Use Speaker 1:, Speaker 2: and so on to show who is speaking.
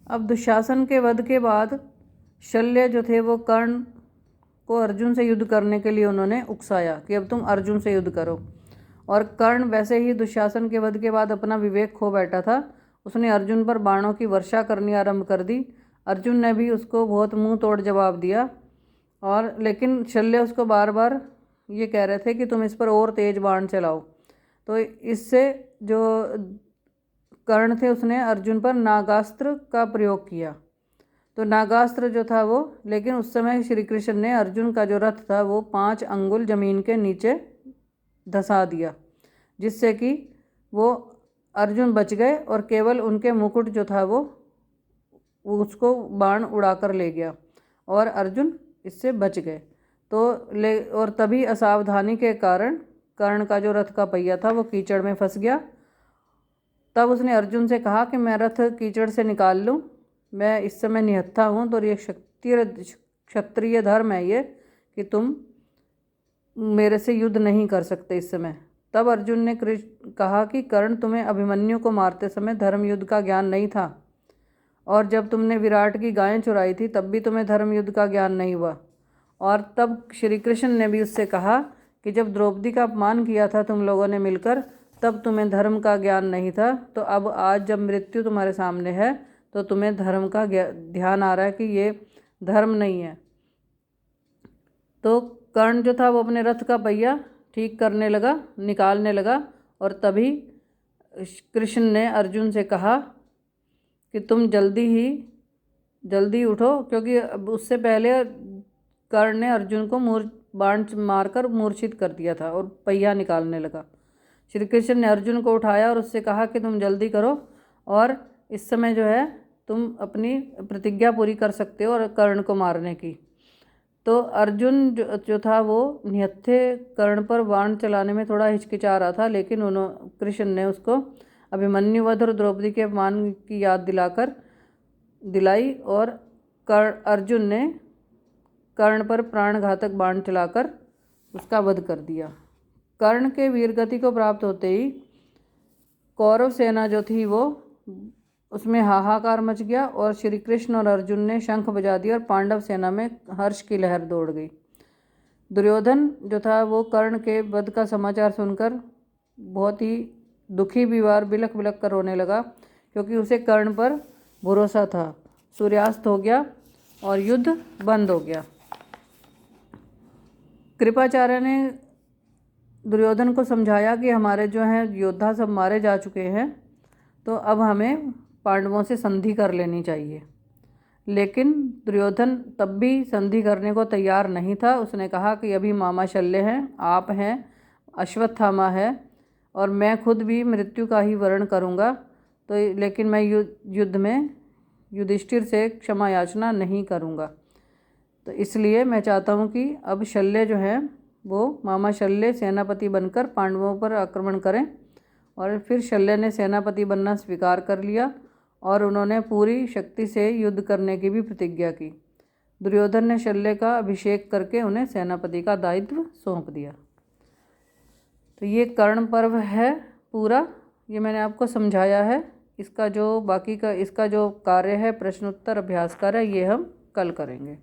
Speaker 1: अब दुशासन के वध के बाद शल्य जो थे वो कर्ण को अर्जुन से युद्ध करने के लिए उन्होंने उकसाया कि अब तुम अर्जुन से युद्ध करो। और कर्ण वैसे ही दुशासन के वध के बाद अपना विवेक खो बैठा था, उसने अर्जुन पर बाणों की वर्षा करनी आरंभ कर दी। अर्जुन ने भी उसको बहुत मुंह तोड़ जवाब दिया, और लेकिन शल्य उसको बार बार ये कह रहे थे कि तुम इस पर और तेज बाण चलाओ। तो इससे जो कर्ण थे उसने अर्जुन पर नागास्त्र का प्रयोग किया। तो नागास्त्र जो था वो, लेकिन उस समय श्री कृष्ण ने अर्जुन का जो रथ था वो 5 अंगुल जमीन के नीचे धंसा दिया, जिससे कि वो अर्जुन बच गए और केवल उनके मुकुट जो था वो उसको बाण उड़ाकर ले गया और अर्जुन इससे बच गए। और तभी असावधानी के कारण कर्ण का जो रथ का पहिया था वो कीचड़ में फंस गया। तब उसने अर्जुन से कहा कि मैं रथ कीचड़ से निकाल लूँ, मैं इस समय निहत्था हूँ, तो ये क्षत्रिय धर्म है ये कि तुम मेरे से युद्ध नहीं कर सकते इस समय। तब अर्जुन ने कहा कि कर्ण, तुम्हें अभिमन्यु को मारते समय धर्म युद्ध का ज्ञान नहीं था, और जब तुमने विराट की गायें चुराई थी तब भी तुम्हें धर्म युद्ध का ज्ञान नहीं हुआ। और तब श्री कृष्ण ने भी उससे कहा कि जब द्रौपदी का अपमान किया था तुम लोगों ने मिलकर, तब तुम्हें धर्म का ज्ञान नहीं था। तो अब आज जब मृत्यु तुम्हारे सामने है तो तुम्हें धर्म का ध्यान आ रहा है कि ये धर्म नहीं है। तो कर्ण जो था वो अपने रथ का पहिया ठीक करने लगा, निकालने लगा, और तभी कृष्ण ने अर्जुन से कहा कि तुम जल्दी उठो, क्योंकि उससे पहले कर्ण ने अर्जुन को बाण मारकर मूर्छित कर दिया था और पहिया निकालने लगा। श्री कृष्ण ने अर्जुन को उठाया और उससे कहा कि तुम जल्दी करो, और इस समय जो है तुम अपनी प्रतिज्ञा पूरी कर सकते हो और कर्ण को मारने की। तो अर्जुन जो था वो निहत्थे कर्ण पर बाण चलाने में थोड़ा हिचकिचा रहा था, लेकिन कृष्ण ने उसको अभिमन्यु वध और द्रौपदी के अपमान की याद दिलाई, और अर्जुन ने कर्ण पर प्राणघातक बाण चलाकर उसका वध कर दिया। कर्ण के वीरगति को प्राप्त होते ही कौरव सेना जो थी वो उसमें हाहाकार मच गया, और श्री कृष्ण और अर्जुन ने शंख बजा दिया और पांडव सेना में हर्ष की लहर दौड़ गई। दुर्योधन जो था वो कर्ण के वध का समाचार सुनकर बहुत ही दुखी बिलख बिलख कर रोने लगा, क्योंकि उसे कर्ण पर भरोसा था। सूर्यास्त हो गया और युद्ध बंद हो गया। कृपाचार्य ने दुर्योधन को समझाया कि हमारे जो हैं योद्धा सब मारे जा चुके हैं, तो अब हमें पांडवों से संधि कर लेनी चाहिए। लेकिन दुर्योधन तब भी संधि करने को तैयार नहीं था। उसने कहा कि अभी मामा शल्य हैं, आप हैं, अश्वत्थामा है, और मैं खुद भी मृत्यु का ही वर्ण करूँगा, तो लेकिन मैं युद्ध में युधिष्ठिर से क्षमा याचना नहीं करूँगा। तो इसलिए मैं चाहता हूँ कि अब शल्य जो है वो मामा शल्य सेनापति बनकर पांडवों पर आक्रमण करें। और फिर शल्य ने सेनापति बनना स्वीकार कर लिया और उन्होंने पूरी शक्ति से युद्ध करने की भी प्रतिज्ञा की। दुर्योधन ने शल्य का अभिषेक करके उन्हें सेनापति का दायित्व सौंप दिया। तो ये कर्ण पर्व है पूरा, ये मैंने आपको समझाया है। इसका जो बाकी का इसका जो कार्य है, प्रश्नोत्तर अभ्यास कार्य, ये हम कल करेंगे।